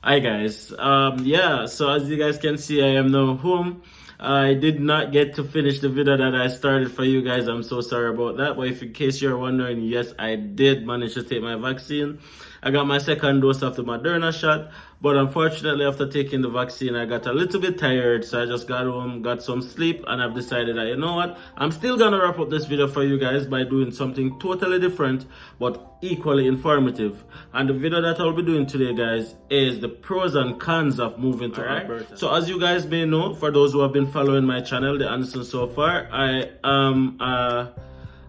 Hi guys. Yeah, so as you guys can see, I am now home. I did not get to finish the video that I started for you guys. I'm so sorry about that. But if in case you're wondering, yes, I did manage to take my vaccine. I got my second dose of the Moderna shot, but unfortunately after taking the vaccine, I got a little bit tired. So I just got home, got some sleep, and I've decided that, you know what? I'm still gonna wrap up this video for you guys by doing something totally different, but equally informative. And the video that I'll be doing today, guys, is the pros and cons of moving to Alberta. So as you guys may know, for those who have been following my channel, DiAndersons so far, I am a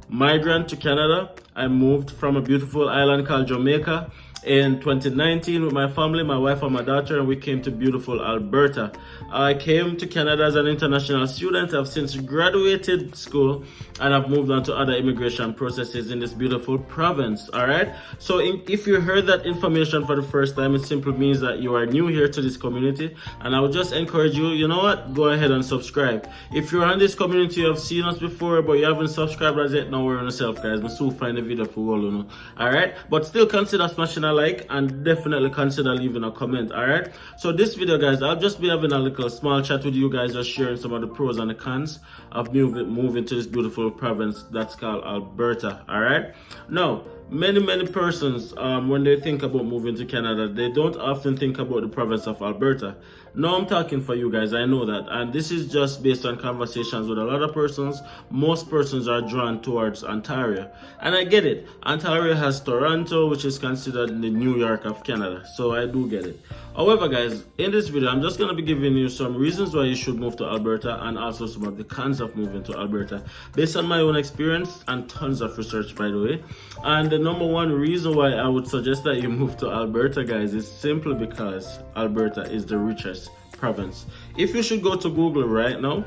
migrant to Canada. I moved from a beautiful island called Jamaica in 2019 with my family, my wife and my daughter, and we came to beautiful Alberta. I came to Canada as an international student. I've since graduated school and I've moved on to other immigration processes in this beautiful province. All right, so if you heard that information for the first time, it simply means that you are new here to this community, and I would just encourage you, you know what, go ahead and subscribe. If you're on this community, you have seen us before but you haven't subscribed as yet, now we're on yourself, guys. But still find the video for all, you know. All right, but still consider smashing a like and definitely consider leaving a comment. All right, so this video, guys, I'll just be having a little small chat with you guys, just sharing some of the pros and the cons of moving to this beautiful province that's called Alberta. All right, now many persons, when they think about moving to Canada, they don't often think about the province of Alberta. Now I'm talking for you guys, I know that, and this is just based on conversations with a lot of persons. Most persons are drawn towards Ontario, and I get it. Ontario has Toronto, which is considered the New York of Canada, so I do get it. However, guys, in this video I'm just going to be giving you some reasons why you should move to Alberta, and also some of the cons of moving to Alberta based on my own experience and tons of research, by the way. And the number one reason why I would suggest that you move to Alberta, guys, is simply because Alberta is the richest province. If you should go to Google right now,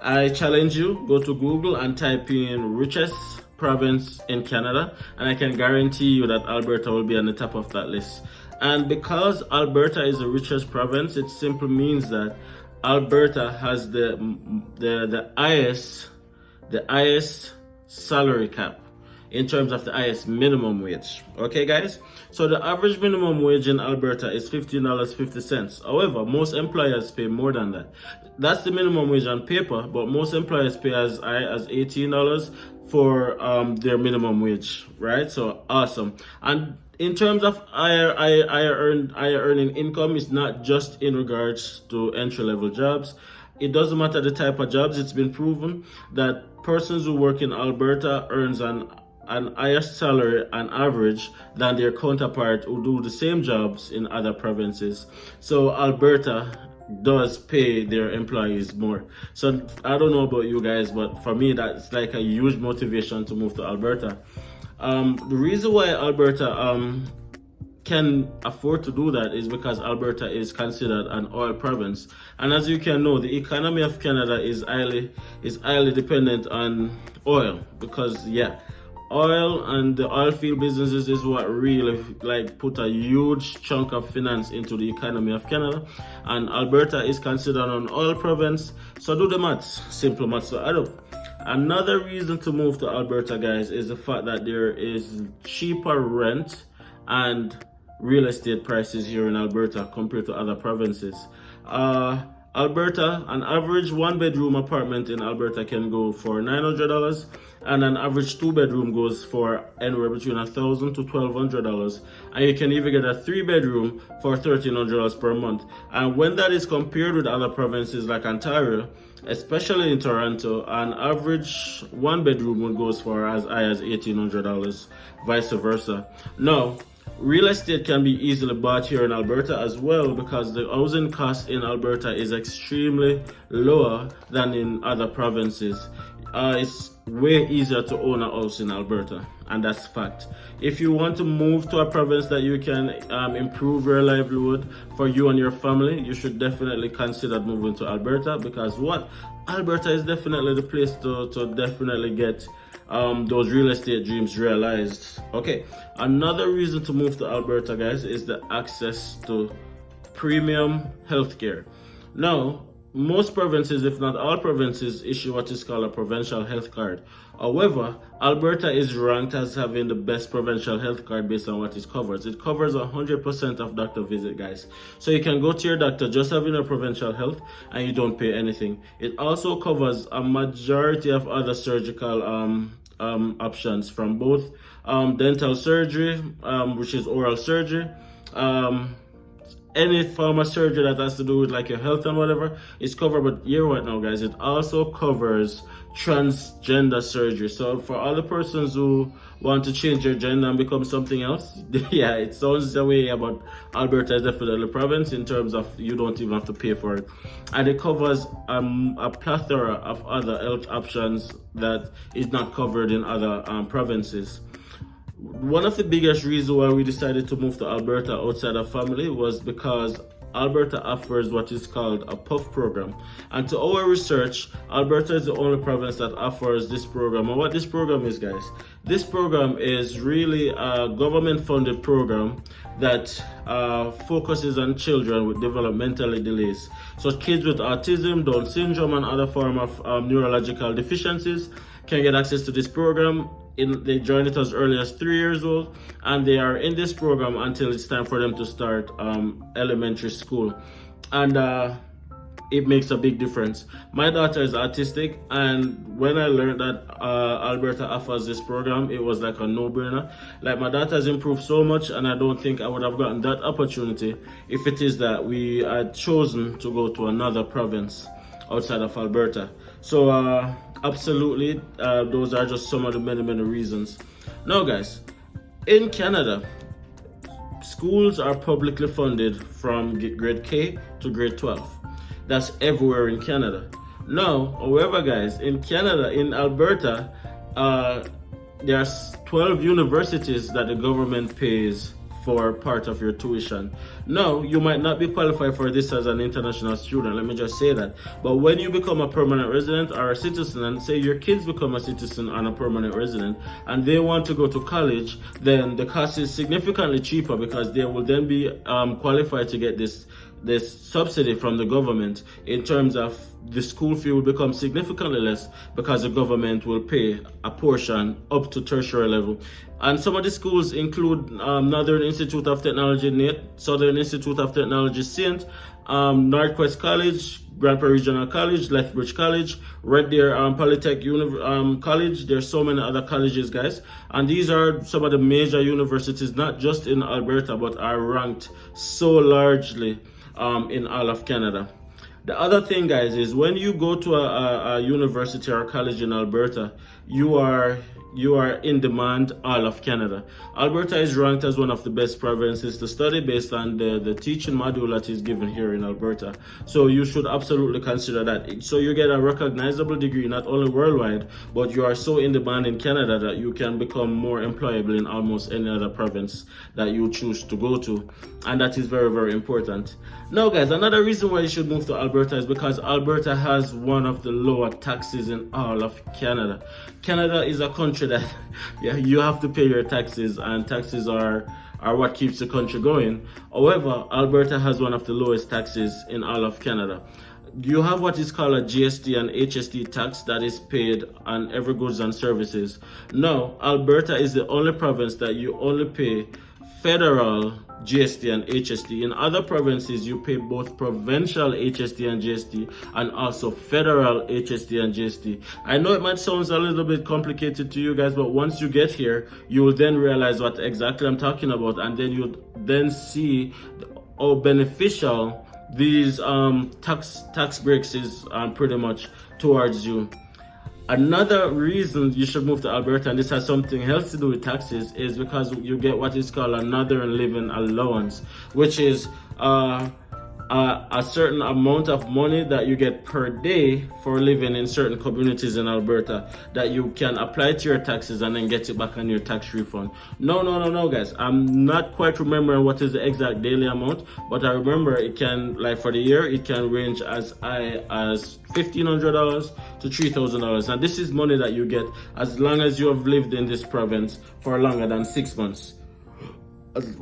I challenge you, go to Google and type in richest province in Canada, and I can guarantee you that Alberta will be on the top of that list. And because Alberta is the richest province, it simply means that Alberta has the highest salary cap in terms of the highest minimum wage. Okay, guys, so the average minimum wage in Alberta is $15.50. However, most employers pay more than that. That's the minimum wage on paper, but most employers pay as high as $18 for their minimum wage, right? So awesome. And in terms of higher earning income, it's not just in regards to entry-level jobs. It doesn't matter the type of jobs. It's been proven that persons who work in Alberta earns an higher salary on average than their counterpart who do the same jobs in other provinces. So Alberta does pay their employees more. So I don't know about you guys, but for me that's like a huge motivation to move to Alberta. The reason why Alberta can afford to do that is because Alberta is considered an oil province, and as you can know, the economy of Canada is highly dependent on oil, because yeah, oil and the oil field businesses is what really like put a huge chunk of finance into the economy of Canada, and Alberta is considered an oil province. So do the maths, simple maths to add up. Another reason to move to Alberta, guys, is the fact that there is cheaper rent and real estate prices here in Alberta compared to other provinces. Alberta, an average one-bedroom apartment in Alberta can go for $900, and an average two-bedroom goes for anywhere between $1,000 to $1,200, and you can even get a three-bedroom for $1,300 per month. And when that is compared with other provinces like Ontario, especially in Toronto, an average one-bedroom goes for as high as $1,800, vice versa. Now, real estate can be easily bought here in Alberta as well, because the housing cost in Alberta is extremely lower than in other provinces. It's way easier to own a house in Alberta, and that's fact. If you want to move to a province that you can improve your livelihood for you and your family, you should definitely consider moving to Alberta, because what? Alberta is definitely the place to definitely get those real estate dreams realized. Okay, another reason to move to Alberta, guys, is the access to premium healthcare. Now, most provinces, if not all provinces, issue what is called a provincial health card. However, Alberta is ranked as having the best provincial health card based on what it covers. It covers 100% of doctor visit, guys. So you can go to your doctor just having a provincial health and you don't pay anything. It also covers a majority of other surgical options, from both dental surgery, which is oral surgery, any form of surgery that has to do with like your health and whatever is covered. But hear what now, guys, it also covers transgender surgery. So for all the persons who want to change their gender and become something else, yeah, it sounds the way, but Alberta is definitely a province in terms of you don't even have to pay for it. And it covers a plethora of other health options that is not covered in other provinces. One of the biggest reasons why we decided to move to Alberta outside of family was because Alberta offers what is called a PUF program. And to our research, Alberta is the only province that offers this program. And what this program is, guys, this program is really a government-funded program that focuses on children with developmental delays. So kids with autism, Down syndrome, and other form of neurological deficiencies can get access to this program. They join it as early as 3 years old, and they are in this program until it's time for them to start elementary school. And it makes a big difference. My daughter is autistic, and when I learned that Alberta offers this program, it was like a no-brainer. Like, my daughter has improved so much, and I don't think I would have gotten that opportunity if it is that we had chosen to go to another province outside of Alberta. So absolutely, those are just some of the many reasons. Now, guys, in Canada, schools are publicly funded from grade K to grade 12. That's everywhere in Canada. Now, however, guys, in Canada, in Alberta, there are 12 universities that the government pays for part of your tuition. Now, you might not be qualified for this as an international student, let me just say that. But when you become a permanent resident or a citizen, and say your kids become a citizen and a permanent resident, and they want to go to college, then the cost is significantly cheaper because they will then be qualified to get this subsidy from the government. In terms of the school fee will become significantly less because the government will pay a portion up to tertiary level. And some of the schools include Northern Institute of Technology NATE, Southern Institute of Technology SINT, Northwest College, Grande Regional College, Lethbridge College, Red Deer Polytech College. There's so many other colleges, guys. And these are some of the major universities, not just in Alberta, but are ranked so largely in all of Canada. The other thing, guys, is when you go to a university or a college in Alberta, you are in demand all of Canada. Alberta is ranked as one of the best provinces to study based on the teaching module that is given here in Alberta. So you should absolutely consider that. So you get a recognizable degree not only worldwide, but you are so in demand in Canada that you can become more employable in almost any other province that you choose to go to. And that is very important. Now, guys, another reason why you should move to Alberta is because Alberta has one of the lower taxes in all of Canada. Canada is a country that you have to pay your taxes, and taxes are what keeps the country going. However, Alberta has one of the lowest taxes in all of Canada. You have what is called a GST and HST tax that is paid on every goods and services. Now, Alberta is the only province that you only pay federal GST and HST. In other provinces, you pay both provincial HST and GST and also federal HST and GST. I know it might sound a little bit complicated to you guys, but once you get here, you will then realize what exactly I'm talking about, and then you'll then see how beneficial these tax breaks is pretty much towards you. Another reason you should move to Alberta, and this has something else to do with taxes, is because you get what is called a Northern Living Allowance, which is a certain amount of money that you get per day for living in certain communities in Alberta that you can apply to your taxes and then get it back on your tax refund. No, guys. I'm not quite remembering what is the exact daily amount, but I remember it can, like for the year, it can range as high as $1,500 to $3,000. And this is money that you get as long as you have lived in this province for longer than 6 months.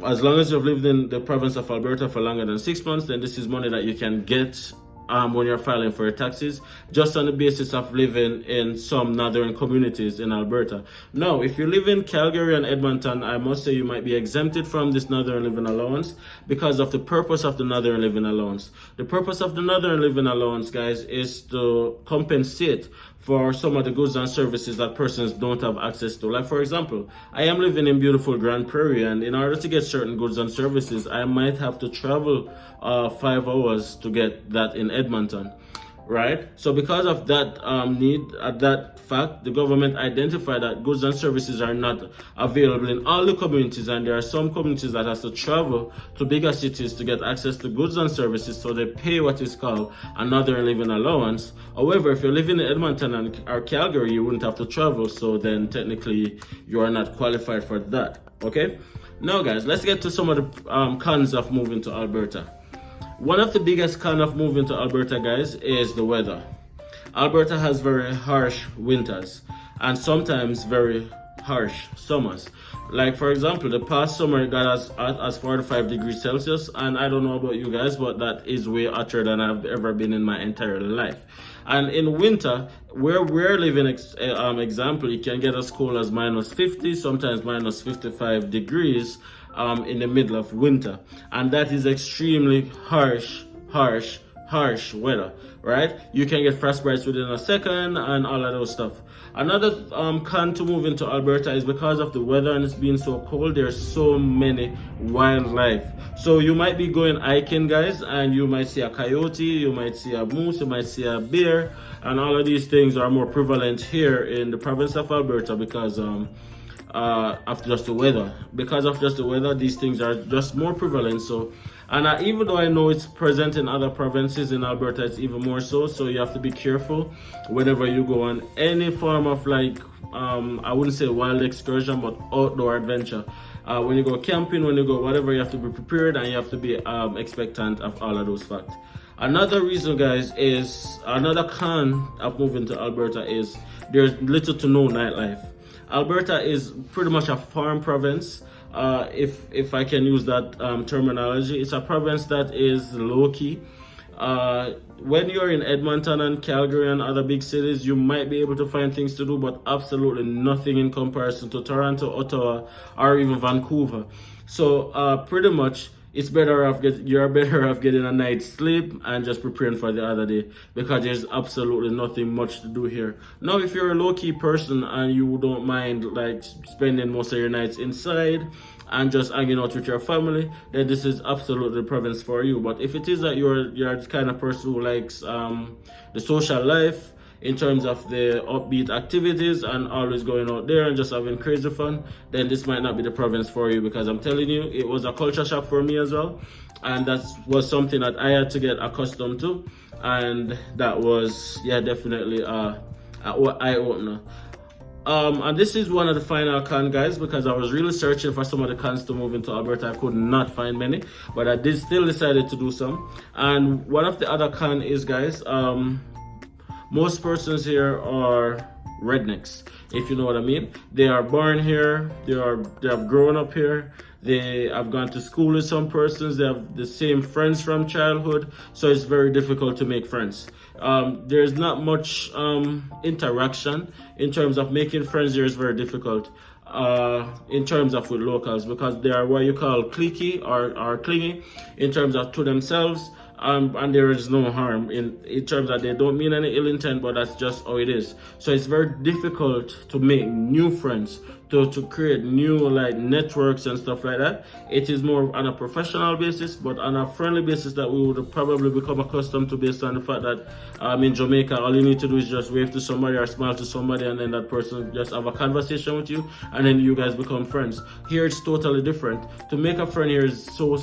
As long as you've lived in the province of Alberta for longer than 6 months, then this is money that you can get when you're filing for your taxes, just on the basis of living in some northern communities in Alberta. Now, if you live in Calgary and Edmonton, I must say you might be exempted from this northern living allowance because of the purpose of the northern living allowance. The purpose of the northern living allowance, guys, is to compensate for some of the goods and services that persons don't have access to. Like, for example, I am living in beautiful Grande Prairie, and in order to get certain goods and services, I might have to travel 5 hours to get that in Edmonton, right? So because of that that fact, the government identified that goods and services are not available in all the communities, and there are some communities that have to travel to bigger cities to get access to goods and services, so they pay what is called a northern living allowance. However, if you're living in Edmonton or Calgary, you wouldn't have to travel, so then technically you are not qualified for that. Okay, now guys, let's get to some of the cons of moving to Alberta. One of the biggest cons of moving to Alberta, guys, is the weather. Alberta has very harsh winters and sometimes very harsh summers. Like, for example, the past summer it got as 45 degrees Celsius, and I don't know about you guys, but that is way hotter than I've ever been in my entire life. And in winter, where we're living, example, it can get as cold as minus 50, sometimes minus 55 degrees in the middle of winter. And that is extremely harsh weather, right? You can get frostbites within a second and all of those stuff. Another con to move into Alberta is because of the weather and it's being so cold, there's so many wildlife. So you might be going hiking, guys, and you might see a coyote, you might see a moose, you might see a bear, and all of these things are more prevalent here in the province of Alberta because of just the weather. Because of just the weather, these things are just more prevalent. So, and even though I know it's present in other provinces, in Alberta it's even more so. So you have to be careful whenever you go on any form of, like, I wouldn't say wild excursion, but outdoor adventure. When you go camping, when you go whatever, you have to be prepared and you have to be expectant of all of those facts. Another reason, guys, is another con of moving to Alberta is there's little to no nightlife. Alberta is pretty much a farm province, if I can use that terminology. It's a province that is low-key. When you're in Edmonton and Calgary and other big cities, you might be able to find things to do, but absolutely nothing in comparison to Toronto, Ottawa, or even Vancouver. So pretty much it's you're better off getting a night's sleep and just preparing for the other day, because there's absolutely nothing much to do here. Now, if you're a low-key person and you don't mind, like, spending most of your nights inside and just hanging out with your family, then this is absolutely the province for you. But if it is that you're the kind of person who likes the social life, in terms of the upbeat activities and always going out there and just having crazy fun, then this might not be the province for you, because I'm telling you, it was a culture shock for me as well, and that was something that I had to get accustomed to, and that was, yeah, definitely an eye-opener. And this is one of the final cons, guys, because I was really searching for some of the cons to move into Alberta. I could not find many, but I did still decided to do some. And one of the other cons is, guys, most persons here are rednecks, if you know what I mean. They are born here, they have grown up here, they have gone to school with some persons, they have the same friends from childhood, so it's very difficult to make friends. There's not much interaction in terms of making friends. Here is very difficult in terms of with locals, because they are what you call cliquey or clingy in terms of to themselves. And there is no harm in terms that they don't mean any ill intent, but that's just how it is. So it's very difficult to make new friends, to create new, like, networks and stuff like that. It is more on a professional basis, but on a friendly basis that we would probably become accustomed to, based on the fact that in Jamaica, all you need to do is just wave to somebody or smile to somebody, and then that person just have a conversation with you, and then you guys become friends. Here it's totally different. To make a friend here is so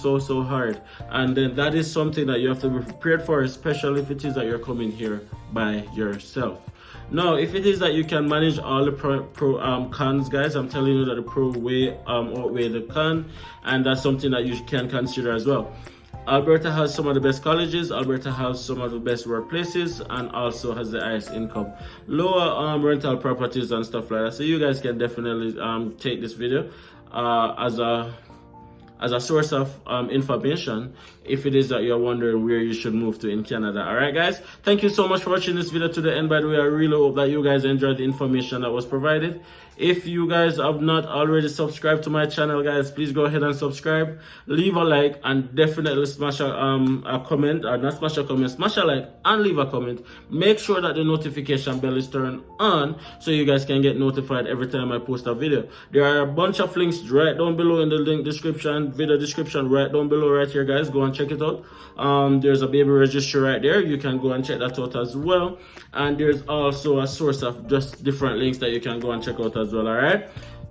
hard, and then that is something that you have to be prepared for, especially if it is that you're coming here by yourself. Now, if it is that you can manage all the cons, guys, I'm telling you that the pro way outweigh the con, and that's something that you can consider as well. Alberta has some of the best colleges, Alberta has some of the best workplaces, and also has the highest income, lower rental properties and stuff like that. So you guys can definitely take this video as as a source of information if it is that you're wondering where you should move to in Canada. All right, guys, thank you so much for watching this video to the end. By the way, I really hope that you guys enjoyed the information that was provided. If you guys have not already subscribed to my channel, guys, please go ahead and subscribe, leave a like, and definitely smash a comment, or not smash a comment, smash a like and leave a comment. Make sure that the notification bell is turned on so you guys can get notified every time I post a video. There are a bunch of links right down below in the link description, video description right down below right here, guys. Go and check it out. There's a baby registry right there. You can go and check that out as well. And there's also a source of just different links that you can go and check out as well. All right,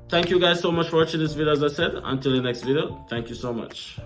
thank you guys so much for watching this video. As I said, until the next video, thank you so much.